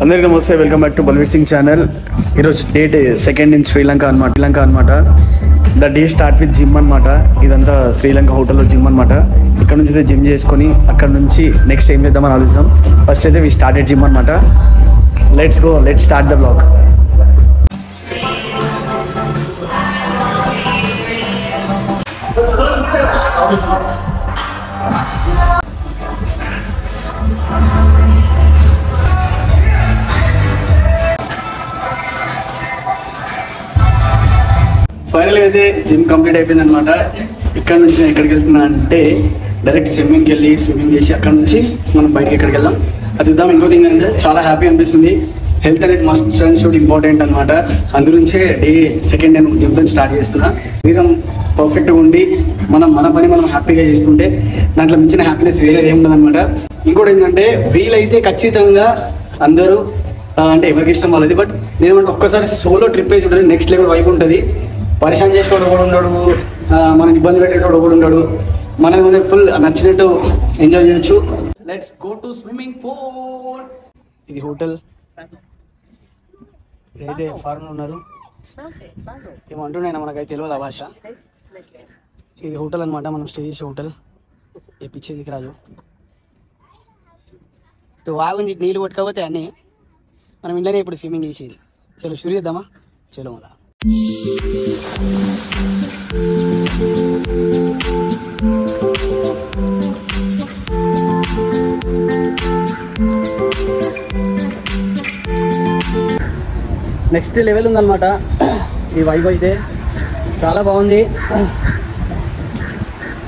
అందరికీ నమస్తే, welcome back to Balvir Singh channel. ఈరోజు డేట్ సెకండ్ ఇన్ శ్రీలంక అనమాట. The day start with gym అనమాట. ఇదంతా శ్రీలంక హోటల్లో జిమ్ అనమాట. ఇక్కడ నుంచి అయితే జిమ్ చేసుకొని అక్కడ నుంచి నెక్స్ట్ ఏం చేద్దామని ఆలోచిస్తాం. ఫస్ట్ అయితే వి స్టార్టెడ్ జిమ్ అనమాట. Let's go, let's start the blog. ఫైనల్గా అయితే జిమ్ కంప్లీట్ అయిపోయింది అనమాట. ఇక్కడ నుంచి నేను ఎక్కడికి వెళ్తున్నా అంటే డైరెక్ట్ స్విమ్మింగ్కి వెళ్ళి స్విమ్మింగ్ చేసి అక్కడ నుంచి మనం బయటకి ఎక్కడికి వెళ్దాం అది చూద్దాం. ఇంకో థింగ్ అంటే చాలా హ్యాపీ అనిపిస్తుంది. హెల్త్ అనేది మస్ట్ అండ్ షుడ్ ఇంపార్టెంట్ అనమాట. అందుగురించే డే సెకండ్ నేను జిమ్తో స్టార్ట్ చేస్తున్నా. మీరు పర్ఫెక్ట్గా ఉండి మన పని మనం హ్యాపీగా చేస్తుంటే దాంట్లో మించిన హ్యాపీనెస్ వేరే ఏముండదు అనమాట. ఇంకోటి ఏంటంటే వీలైతే ఖచ్చితంగా అందరూ అంటే ఎవరికి ఇష్టం వాళ్ళది, బట్ నేను ఒక్కసారి సోలో ట్రిప్ వేసి ఉంటుంది, నెక్స్ట్ లెవెల్ వైపు ఉంటుంది. పరిశాన్ చేసేవాడు ఒకడు ఉన్నాడు, మనకి ఇబ్బంది పెట్టేటోడు ఒకడు ఉన్నాడు. మనకి ముందే ఫుల్ నచ్చినట్టు ఎంజాయ్ చేయొచ్చు. Let's go to swimming pool. ఇది హోటల్, ఇదైతే ఫారెన్ ఉన్నారు ఏమంటున్నాయి మనకైతే తెలియదు ఆ భాష. ఇది హోటల్ అనమాట, మనం స్టే చేసే హోటల్. ఏ పిచ్చేదికి రాదు బాగుంది, నీళ్ళు కొట్టుకపోతే అన్నీ మనం ఇంట్లోనే ఇప్పుడు స్విమ్మింగ్ చేసేది. చలో షురు చేద్దామా, చలో మళ్ళా. నెక్స్ట్ లెవెల్ ఉందన్నమాట ఈ వైబ్ అయితే, చాలా బాగుంది.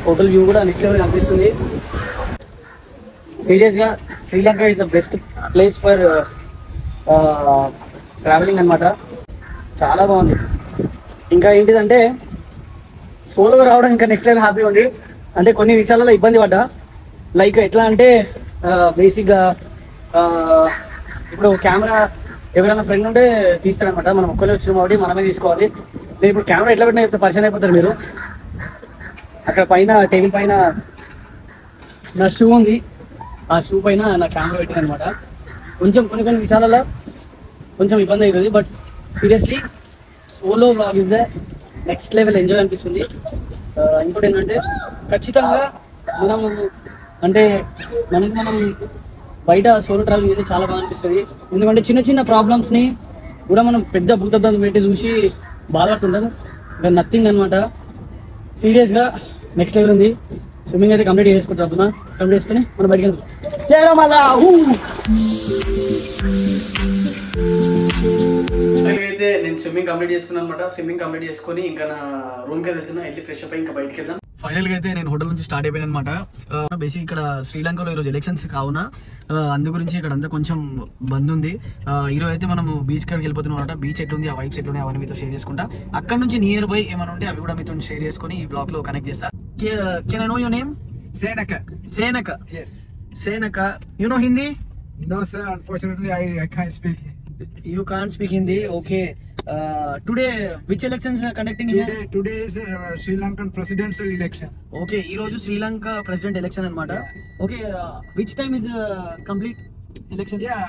హోటల్ వ్యూ కూడా నెక్స్ట్ లెవెల్ కనిపిస్తుంది. సీరియస్గా Sri Lanka is the best place for travelling అనమాట. చాలా బాగుంది. ఇంకా ఏంటిదంటే సోలోగా రావడం ఇంకా నెక్స్ట్ లెవెల్ హ్యాపీ ఉంది. అంటే కొన్ని విషయాలలో ఇబ్బంది పడ్డా, లైక్ ఎట్లా అంటే బేసిక్గా ఇప్పుడు కెమెరా ఎవరైనా ఫ్రెండ్ ఉంటే తీస్తారనమాట. మనం ఒక్కరే వచ్చిన కాబట్టి మనమే తీసుకోవాలి. నేను ఇప్పుడు కెమెరా ఎట్లా పెట్టినా చెప్తే పరిచయం అయిపోతారు మీరు. అక్కడ పైన టేబుల్ పైన నా షూ ఉంది, ఆ షూ పైన నా కెమెరా పెట్టింది అనమాట. కొంచెం కొన్ని విషయాలలో కొంచెం ఇబ్బంది అవుతుంది, but seriously solo blog is the next level enjoy అనిపిస్తుంది. ఇంకోటి ఏంటంటే ఖచ్చితంగా మనం అంటే మనం బయట సోలో ట్రావెలింగ్ అయితే చాలా బాగా అనిపిస్తుంది. ఎందుకంటే చిన్న ప్రాబ్లమ్స్ని కూడా మనం పెద్ద భూతద్దం పెట్టి చూసి బాధపడుతుంటాం. ఇంకా నథింగ్ అనమాట. సీరియస్గా నెక్స్ట్ లెవెల్ ఉంది. స్విమ్మింగ్ అయితే కంప్లీట్ చేసుకుంటాం, కంప్లీట్ చేసుకుని మనం బయటకి వెళ్తాం. అయితే నేను స్విమ్మింగ్ కంప్లీట్ చేసుకున్నాను అనమాట. స్విమ్మింగ్ కంప్లీట్ చేసుకొని ఇంకా నా రూమ్కి వెళ్తున్నా, వెళ్ళి ఫ్రెష్ అప్ అయ్యి ఇంకా బయటకి వెళ్దాం. ఫైనల్గా అయితే నేను హోటల్ నుంచి స్టార్ట్ అయిపోయాను అనమాట. బేసిక్ ఇక్కడ శ్రీలంకలో ఈరోజు ఎలక్షన్స్ కావున అందు గురించి ఇక్కడ అంతా కొంచెం బంద్ ఉంది. ఈరోజు అయితే మనం బీచ్ కాడికి వెళ్ళిపోతున్నాం అనమాట. బీచ్ ఎట్లుంది, ఆ వైబ్స్ ఎట్లున్నాయి అవన్నీ మీతో షేర్ చేసుకుంటా. అక్కడ నుంచి నియర్ బై ఏమైనా ఉంటే అవి కూడా మీతో షేర్ చేసుకొని ఈ బ్లాగ్ లో కనెక్ట్ చేస్తా. Can I know your name? Senaka. Yes. Senaka. You know Hindi? No sir, unfortunately I can't speak. You can't speak Hindi? Okay. Today which elections are conducting here? Today is Sri Lankan presidential election. Okay, ee roju Sri Lanka president election anamata. Okay, which time is complete elections? Yeah,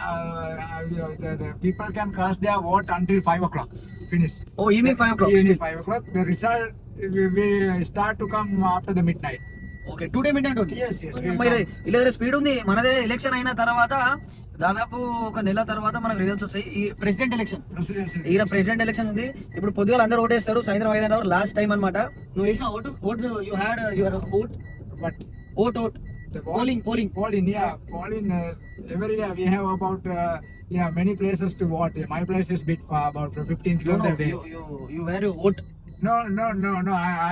the people can cast their vote until 5 o'clock. Finish. Oh, evening 5 o'clock. Evening 5 o'clock. The result will start to come after the midnight. Okay, 2 day midnight only. Yes. ఇలా speed ఉంది. మనదే election అయిన తర్వాత దాదాపు ఒక నెల తర్వాత మనకు రిజల్ట్స్ వస్తాయి. ఈ ప్రెసిడెంట్ ఎలక్షన్, ఈయన ప్రెసిడెంట్ ఎలక్షన్ ఉంది. ఇప్పుడు పొద్దుగాల అందరూ ఓటేస్తారు, సాయంత్రం 5 లాస్ట్ టైం అనమాట. నువ్వు వేసిన vote you had your vote. But vote polling. Yeah, polling. Every year we have about many places to vote. My place is bit far, about 15 kilometers away. You were your vote? No.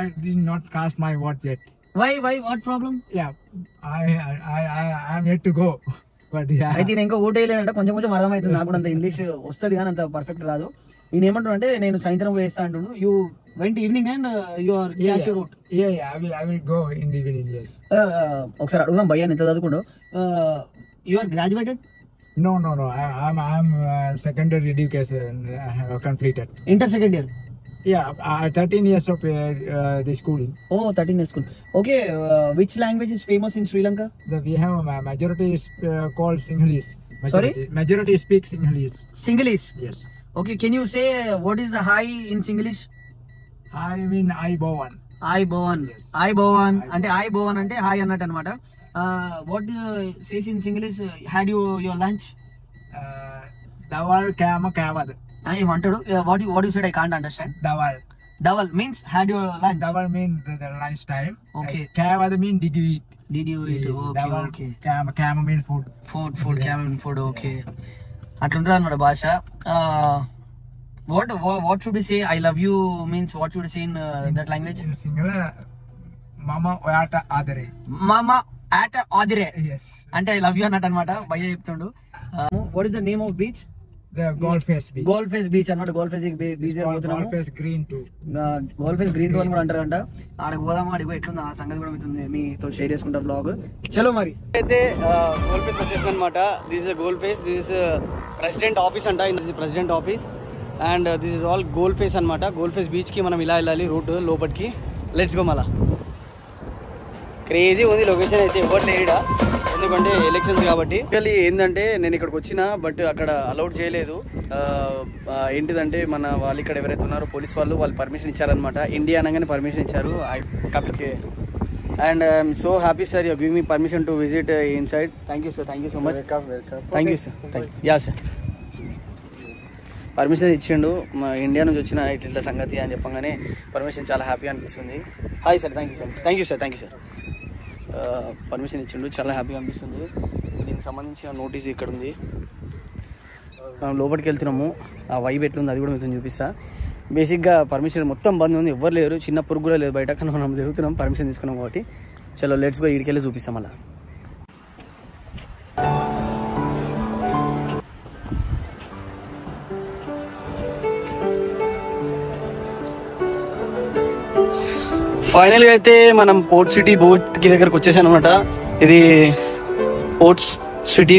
I did not cast my vote yet. Why? What problem? Yeah, I am yet to go. But yeah. అయితే నేను ఇంకా vote వేయలేనంట. కొంచెం అర్థమవుతుంది నాకు కూడా. అంత English వస్తుంది కానీ అంత పర్ఫెక్ట్ రాదు. నేను ఏమంటున్నా అంటే నేను సాయంత్రం వేస్తా అంటున్నాను. You went evening and your cash your vote. I will go in the evening. Yes. ఒకసారి అడుగుదాం భయ్యా ఎంత చదువుకుంటూ. You are graduated? No. I'm secondary education completed. Inter second year? Yeah, 13 years of the schooling. Oh, 13 years school. Okay, which language is famous in Sri Lanka? We have a majority is called Sinhalese. Majority speaks English. Singlish. Yes. Okay, can you say what is the hi in Singlish? I mean I bowan. I bowan. Yes. I bowan అంటే I bowan అంటే hi అన్నట్టు అనమాట. What says in Singlish? Had you your lunch? Dawal kama kamad. ఏమంటాడు? What you said I can't understand. Dawal means had your lunch. Dawal mean the lunch time. Okay. Kamad mean did you eat? Did you eat? Okay. Kama mean food. Food camel food. Okay. అట్లుంటుంది అన్నమాట భాష. What should we say? I love you means what should we say in that language? In Sinhala, mama oyata adare. Mama at adire. Yes. అంటే I love you అన్నట్టు అనమాట. భయ్య చెప్తుండు. What is the name of beach? The Golf Face beach. Golf Face beach అన్నమాట. Golf Face beach పోతున్నాము. Golf Face Green 2. Golf Face Green 2 అని కూడా అంటారంట. ఆడకు పోదాము, ఆడికి పోయి ఎట్లుంది ఆ సంగతి కూడా మీతో షేర్ చేసుకుంటా బ్లాగ్. చలో మరి అయితే గోల్డ్ ఫేస్ వచ్చేసాం అనమాట. This is gold face. This is president office అంట. This is president office and this is all gold face అనమాట. గోల్డ్ ఫేస్ బీచ్కి మనం ఇలా వెళ్ళాలి రూట్ లోపలికి. Let's go. మళ్ళా క్రేజీ ఉంది లొకేషన్ అయితే. ఎవరు లేడా ఎందుకంటే ఎలక్షన్స్ కాబట్టి. యాక్చువల్లీ ఏంటంటే నేను ఇక్కడికి వచ్చిన బట్ అక్కడ అలౌడ్ చేయలేదు. ఏంటిదంటే మన వాళ్ళు ఇక్కడ ఎవరైతే ఉన్నారో పోలీస్ వాళ్ళు పర్మిషన్ ఇచ్చారనమాట. ఇండియా అనగానే పర్మిషన్ ఇచ్చారు కపిల్కి. And I'm so happy sir you give me permission to visit inside. Thank you sir. Thank you so much. Thank you sir. Yeah sir permission ఇచ్చిండు. మా ఇండియా నుంచి వచ్చిన ఇట్లా సంగతి అని చెప్పగానే పర్మిషన్ చాలా హ్యాపీ అనిపిస్తుంది. Hi sir. Thank you sir. Thank you sir. Thank you sir. Permission ఇచ్చిండు. చాలా హ్యాపీగా అనిపిస్తుంది. దీనికి సంబంధించిన నోటీస్ ఇక్కడ ఉంది. మనం లోపలికి వెళ్తున్నాము. ఆ వైబ్ ఎట్లుంది అది కూడా మీకు చూపిస్తా. బేసిక్గా పర్మిషన్ మొత్తం బంద్ ఉంది. ఎవ్వరు లేరు. చిన్న పురుగు కూడా లేదు బయట. కానీ మనం తిరుగుతున్నాం పర్మిషన్ తీసుకున్నాం కాబట్టి. చలో లెట్స్ గో. ఇడికెళ్ళి చూపిస్తాం అలా. ఫైనల్గా అయితే మనం పోర్ట్ సిటీ బోట్కి దగ్గరకు వచ్చేసాను అనమాట. ఇది పోర్ట్ సిటీ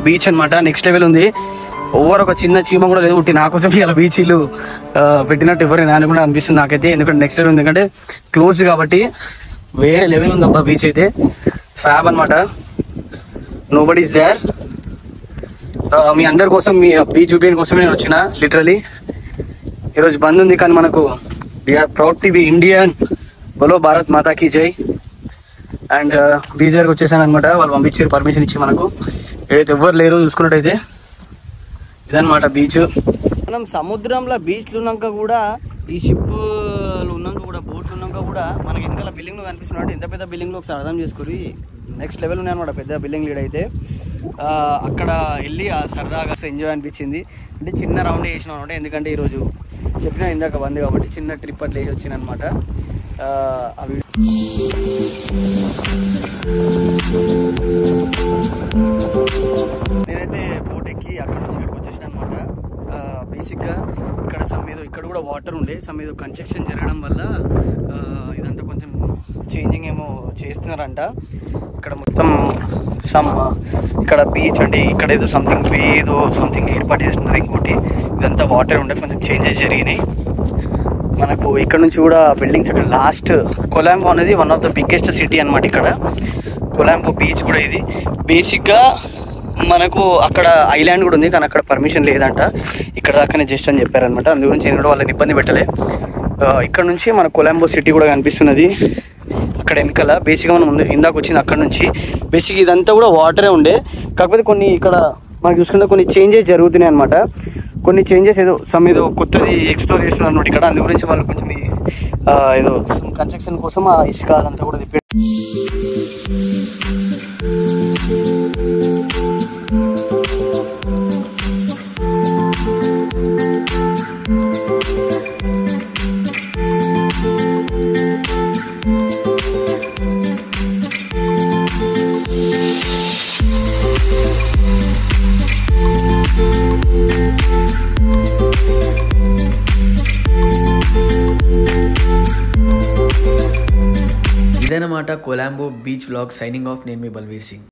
బీచ్ అనమాట. నెక్స్ట్ లెవెల్ ఉంది. ఓవర్ ఒక చిన్న చీమ కూడా లేదు. ఉట్టి నా కోసం ఇలా బీచ్లు పెట్టినట్టు ఎవరు అని కూడా అనిపిస్తుంది నాకైతే. ఎందుకంటే నెక్స్ట్ లెవెల్ ఉంది. ఎందుకంటే క్లోజ్డ్ కాబట్టి వేరే లెవెల్ ఉంది అబ్బా బీచ్ అయితే. ఫ్యాబ్ అనమాట. Nobody is there. మీ అందరి కోసం మీ బీచ్ చూపించడం కోసం నేను వచ్చిన. లిటరలీ ఈరోజు బంద్ ఉంది కానీ మనకు we are proud to be Indian. బోలో భారత్ మాతా కీ జై. అండ్ బీచ్ దగ్గరకు వచ్చేసాను అనమాట. వాళ్ళు పంపించారు పర్మిషన్ ఇచ్చి మనకు. ఏదైతే ఎవ్వరు లేరు చూసుకున్నట్టయితే ఇదనమాట బీచ్. మనం సముద్రంలో బీచ్లు ఉన్నాక కూడా ఈ షిప్లు ఉన్నాక కూడా బోట్లు ఉన్నాక కూడా మనకి వెనకాల బిల్డింగ్లు కనిపిస్తున్నాడు. ఎంత పెద్ద బిల్డింగ్లో ఒకసారి అర్థం చేసుకుని నెక్స్ట్ లెవెల్ ఉన్నాయన్నమాట. పెద్ద బిల్డింగ్ లీడ్ అయితే అక్కడ వెళ్ళి ఆ సరదాగా ఎంజాయ్ అనిపించింది. అంటే చిన్న రౌండ్ వేసినాం అనమాట. ఎందుకంటే ఈరోజు చెప్పినా ఇందాక బంద్ కాబట్టి చిన్న ట్రిప్ అట్లా వేసి వచ్చిన అనమాట. అవి నేనైతే బోట్ ఎక్కి అక్కడ నుంచి ఇక్కడికి వచ్చేసాను అనమాట. బేసిక్గా ఇక్కడ ఇక్కడ కూడా వాటర్ ఉండే ఏదో కన్స్ట్రక్షన్ జరగడం వల్ల ఇదంతా కొంచెం చేంజింగ్ ఏమో చేస్తున్నారంట. ఇక్కడ మొత్తం ఇక్కడ బీచ్ అంటే ఇక్కడ ఏదో సంథింగ్ ఏర్పాటు చేస్తున్నారు. ఇంకోటి ఇదంతా వాటర్ ఉండే కొంచెం చేంజెస్ జరిగినాయి. మనకు ఇక్కడ నుంచి కూడా బిల్డింగ్స్ అక్కడ లాస్ట్ కొలంబో అనేది one of the biggest city అనమాట. ఇక్కడ కొలంబో బీచ్ కూడా ఇది. బేసిక్గా మనకు అక్కడ ఐలాండ్ కూడా ఉంది కానీ అక్కడ పర్మిషన్ లేదంట. ఇక్కడ దాకానే జస్ట్ అని చెప్పారనమాట. అందు గురించి నేను కూడా వాళ్ళని ఇబ్బంది పెట్టలే. ఇక్కడ నుంచి మన కొలంబో సిటీ కూడా కనిపిస్తున్నది అక్కడ వెనకాల. బేసిక్గా మనం ముందు ఇందాక వచ్చింది అక్కడ నుంచి. బేసిక్ ఇదంతా కూడా వాటరే ఉండే. కాకపోతే కొన్ని ఇక్కడ మనకు చూసుకుంటే కొన్ని చేంజెస్ జరుగుతున్నాయి అనమాట. కొన్ని చేంజెస్ ఏదో కొత్తది ఎక్స్ప్లోర్ చేస్తున్నారు అనమాట ఇక్కడ. అందు గురించి వాళ్ళు కొంచెం ఏదో కన్స్ట్రక్షన్ కోసం ఆ ఇసుక అదంతా కూడా తిప్పి ఇదన్నమాట Colombo beach vlog. Signing off. నేను మీ బల్వీర్ సింగ్.